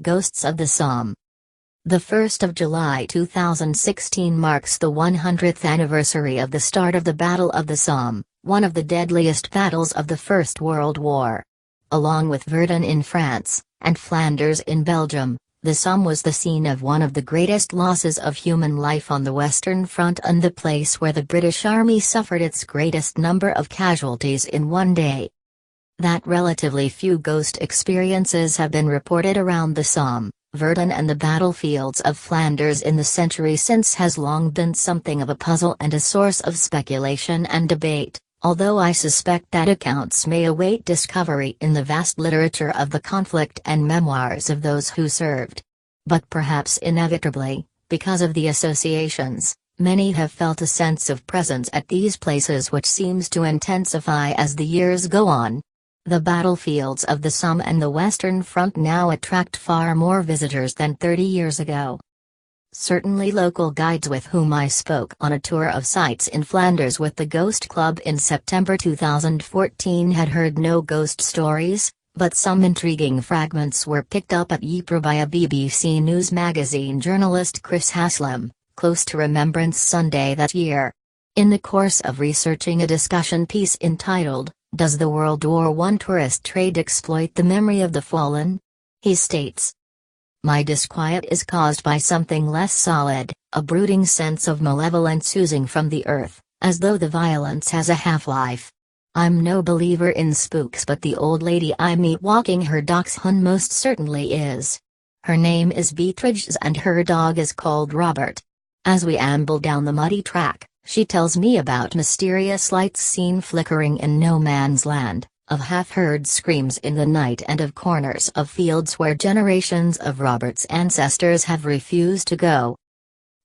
Ghosts of the Somme. The 1st of July 2016 marks the 100th anniversary of the start of the Battle of the Somme, one of the deadliest battles of the First World War. Along with Verdun in France, and Flanders in Belgium, the Somme was the scene of one of the greatest losses of human life on the Western Front and the place where the British Army suffered its greatest number of casualties in one day. That relatively few ghost experiences have been reported around the Somme, Verdun and the battlefields of Flanders in the century since has long been something of a puzzle and a source of speculation and debate, although I suspect that accounts may await discovery in the vast literature of the conflict and memoirs of those who served. But perhaps inevitably, because of the associations, many have felt a sense of presence at these places which seems to intensify as the years go on. The battlefields of the Somme and the Western Front now attract far more visitors than 30 years ago. Certainly local guides with whom I spoke on a tour of sites in Flanders with the Ghost Club in September 2014 had heard no ghost stories, but some intriguing fragments were picked up at Ypres by a BBC News magazine journalist Chris Haslam, close to Remembrance Sunday that year. In the course of researching a discussion piece entitled, "Does the World War I tourist trade exploit the memory of the fallen?" he states, "My disquiet is caused by something less solid, a brooding sense of malevolence oozing from the earth, as though the violence has a half-life. I'm no believer in spooks, but the old lady I meet walking her dachshund most certainly is. Her name is Beatrice and her dog is called Robert. As we amble down the muddy track, she tells me about mysterious lights seen flickering in no man's land, of half-heard screams in the night and of corners of fields where generations of Robert's ancestors have refused to go."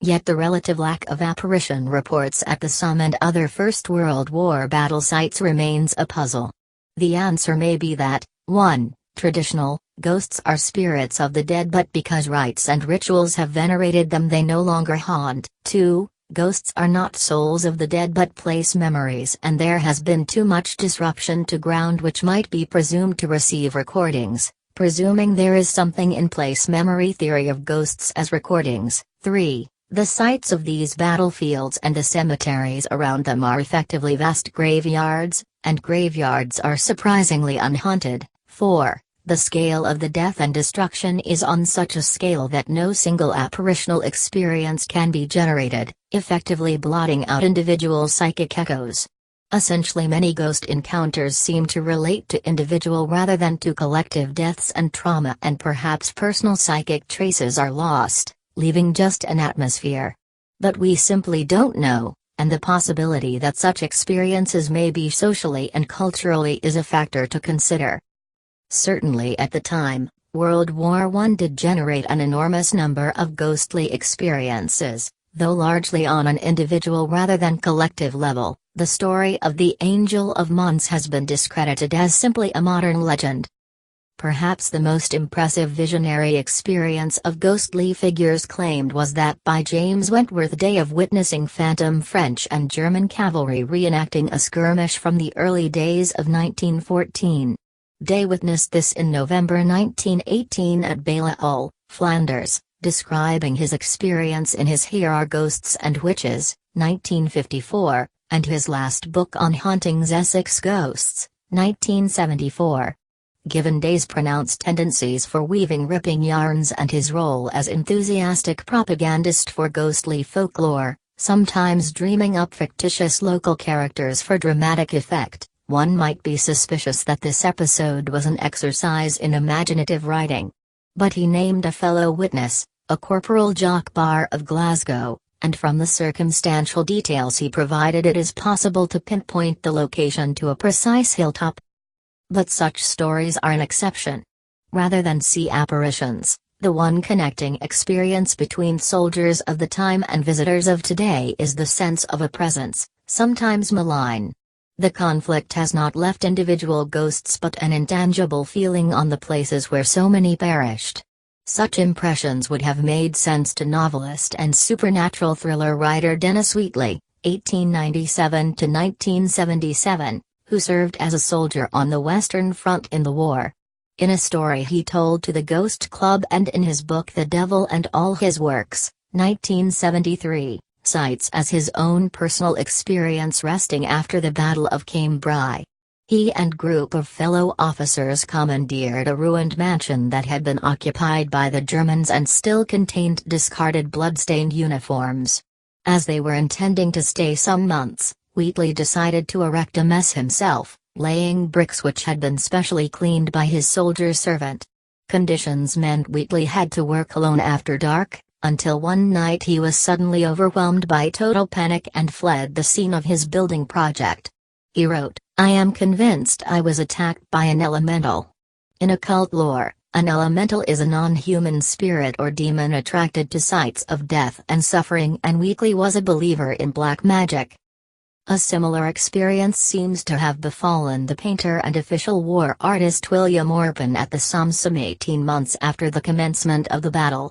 Yet the relative lack of apparition reports at the Somme and other First World War battle sites remains a puzzle. The answer may be that, 1. Traditional ghosts are spirits of the dead, but because rites and rituals have venerated them they no longer haunt. 2. Ghosts are not souls of the dead but place memories, and there has been too much disruption to ground which might be presumed to receive recordings, presuming there is something in place memory theory of ghosts as recordings. 3. The sites of these battlefields and the cemeteries around them are effectively vast graveyards, and graveyards are surprisingly unhaunted. 4. The scale of the death and destruction is on such a scale that no single apparitional experience can be generated, effectively blotting out individual psychic echoes. Essentially, many ghost encounters seem to relate to individual rather than to collective deaths and trauma, and perhaps personal psychic traces are lost, leaving just an atmosphere. But we simply don't know, and the possibility that such experiences may be socially and culturally is a factor to consider. Certainly at the time, World War I did generate an enormous number of ghostly experiences, though largely on an individual rather than collective level. The story of the Angel of Mons has been discredited as simply a modern legend. Perhaps the most impressive visionary experience of ghostly figures claimed was that by James Wentworth Day of witnessing phantom French and German cavalry reenacting a skirmish from the early days of 1914. Day witnessed this in November 1918 at Belle-Île, Flanders, describing his experience in his Here Are Ghosts and Witches, 1954, and his last book on hauntings Essex Ghosts, 1974. Given Day's pronounced tendencies for weaving ripping yarns and his role as enthusiastic propagandist for ghostly folklore, sometimes dreaming up fictitious local characters for dramatic effect, one might be suspicious that this episode was an exercise in imaginative writing. But he named a fellow witness, a Corporal Jock Barr of Glasgow, and from the circumstantial details he provided it is possible to pinpoint the location to a precise hilltop. But such stories are an exception. Rather than see apparitions, the one connecting experience between soldiers of the time and visitors of today is the sense of a presence, sometimes malign. The conflict has not left individual ghosts but an intangible feeling on the places where so many perished. Such impressions would have made sense to novelist and supernatural thriller writer Dennis Wheatley, 1897 to 1977, who served as a soldier on the Western Front in the war. In a story he told to the Ghost Club and in his book The Devil and All His Works, 1973, cites as his own personal experience resting after the Battle of Cambrai. He and group of fellow officers commandeered a ruined mansion that had been occupied by the Germans and still contained discarded blood-stained uniforms. As they were intending to stay some months, Wheatley decided to erect a mess himself, laying bricks which had been specially cleaned by his soldier servant. Conditions meant Wheatley had to work alone after dark, until one night he was suddenly overwhelmed by total panic and fled the scene of his building project. He wrote, "I am convinced I was attacked by an elemental." In occult lore, an elemental is a non-human spirit or demon attracted to sites of death and suffering, and Wheatley was a believer in black magic. A similar experience seems to have befallen the painter and official war artist William Orpen at the Somme some 18 months after the commencement of the battle.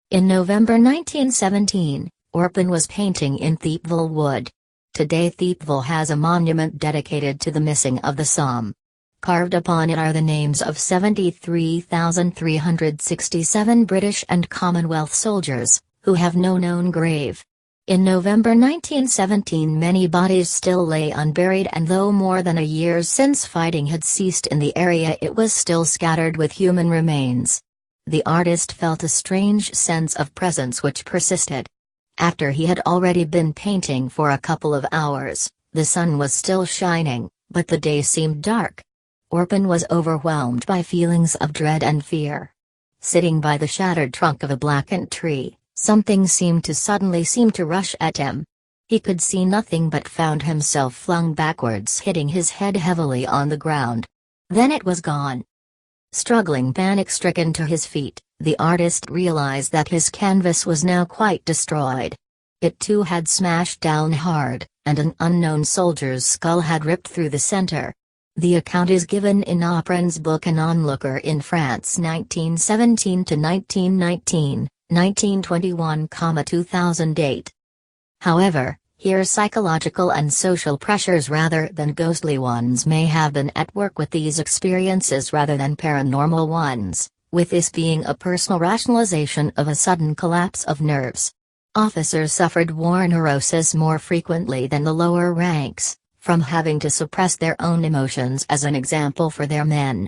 In November 1917, Orpen was painting in Thiepval Wood. Today Thiepval has a monument dedicated to the missing of the Somme. Carved upon it are the names of 73,367 British and Commonwealth soldiers, who have no known grave. In November 1917 many bodies still lay unburied, and though more than a year since fighting had ceased in the area, it was still scattered with human remains. The artist felt a strange sense of presence which persisted. After he had already been painting for a couple of hours, the sun was still shining, but the day seemed dark. Orpen was overwhelmed by feelings of dread and fear. Sitting by the shattered trunk of a blackened tree, something seemed to rush at him. He could see nothing but found himself flung backwards, hitting his head heavily on the ground. Then it was gone. Struggling panic-stricken to his feet, the artist realized that his canvas was now quite destroyed. It too had smashed down hard, and an unknown soldier's skull had ripped through the center. The account is given in Orpen's book An Onlooker in France 1917-1919, 1921-2008. However, here psychological and social pressures rather than ghostly ones may have been at work with these experiences rather than paranormal ones, with this being a personal rationalization of a sudden collapse of nerves. Officers suffered war neurosis more frequently than the lower ranks, from having to suppress their own emotions. As an example for their men,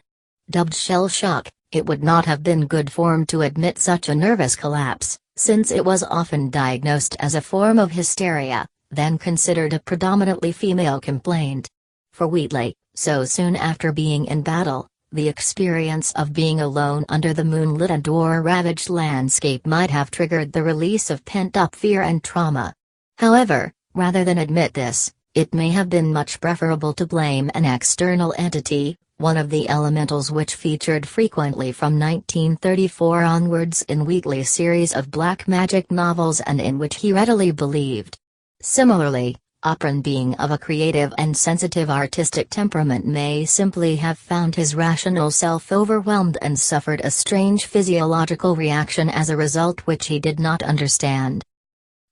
dubbed shell shock, it would not have been good form to admit such a nervous collapse, since it was often diagnosed as a form of hysteria, then considered a predominantly female complaint. For Wheatley, so soon after being in battle, the experience of being alone under the moonlit and war-ravaged landscape might have triggered the release of pent-up fear and trauma. However, rather than admit this, it may have been much preferable to blame an external entity, one of the elementals which featured frequently from 1934 onwards in Wheatley's series of black magic novels and in which he readily believed. Similarly, Orpen, being of a creative and sensitive artistic temperament, may simply have found his rational self overwhelmed and suffered a strange physiological reaction as a result which he did not understand.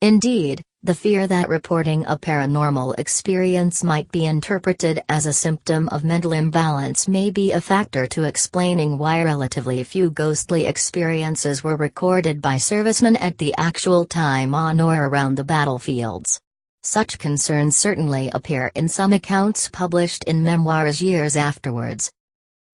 Indeed, the fear that reporting a paranormal experience might be interpreted as a symptom of mental imbalance may be a factor to explaining why relatively few ghostly experiences were recorded by servicemen at the actual time on or around the battlefields. Such concerns certainly appear in some accounts published in memoirs years afterwards.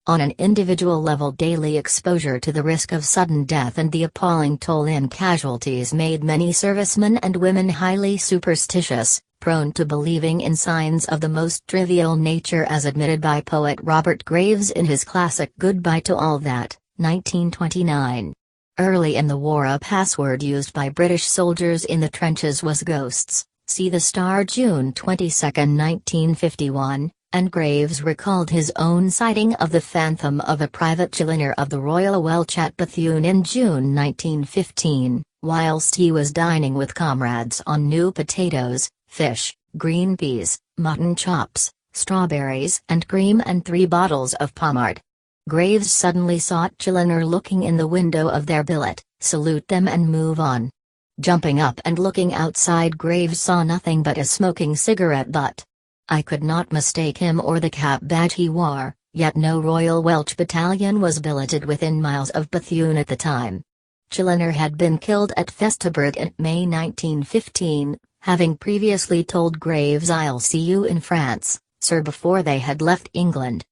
On an individual level, daily exposure to the risk of sudden death and the appalling toll in casualties made many servicemen and women highly superstitious, prone to believing in signs of the most trivial nature, as admitted by poet Robert Graves in his classic Goodbye to All That, 1929. Early in the war, a password used by British soldiers in the trenches was ghosts. See the Star, June 22, 1951. And Graves recalled his own sighting of the phantom of a private Chiliner of the Royal Welch at Bethune in June 1915, whilst he was dining with comrades on new potatoes, fish, green peas, mutton chops, strawberries and cream and 3 bottles of pomard. Graves suddenly saw Chiliner looking in the window of their billet, salute them and move on. Jumping up and looking outside, Graves saw nothing but a smoking cigarette butt. I could not mistake him or the cap badge he wore, yet no Royal Welsh battalion was billeted within miles of Bethune at the time. Challoner had been killed at Festubert in May 1915, having previously told Graves, "I'll see you in France, sir," before they had left England.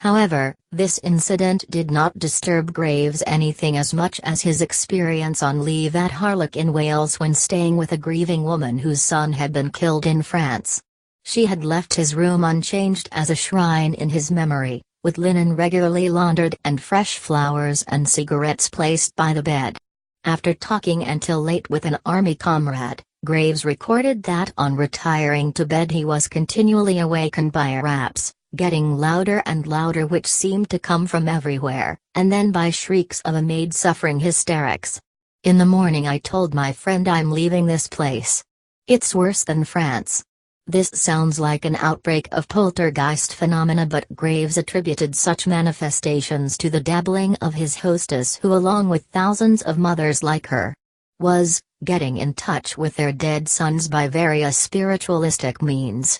However, this incident did not disturb Graves anything as much as his experience on leave at Harlech in Wales when staying with a grieving woman whose son had been killed in France. She had left his room unchanged as a shrine in his memory, with linen regularly laundered and fresh flowers and cigarettes placed by the bed. After talking until late with an army comrade, Graves recorded that on retiring to bed he was continually awakened by raps, getting louder and louder, which seemed to come from everywhere, and then by shrieks of a maid suffering hysterics. "In the morning I told my friend I'm leaving this place. It's worse than France." This sounds like an outbreak of poltergeist phenomena, but Graves attributed such manifestations to the dabbling of his hostess, who, along with thousands of mothers like her, was getting in touch with their dead sons by various spiritualistic means.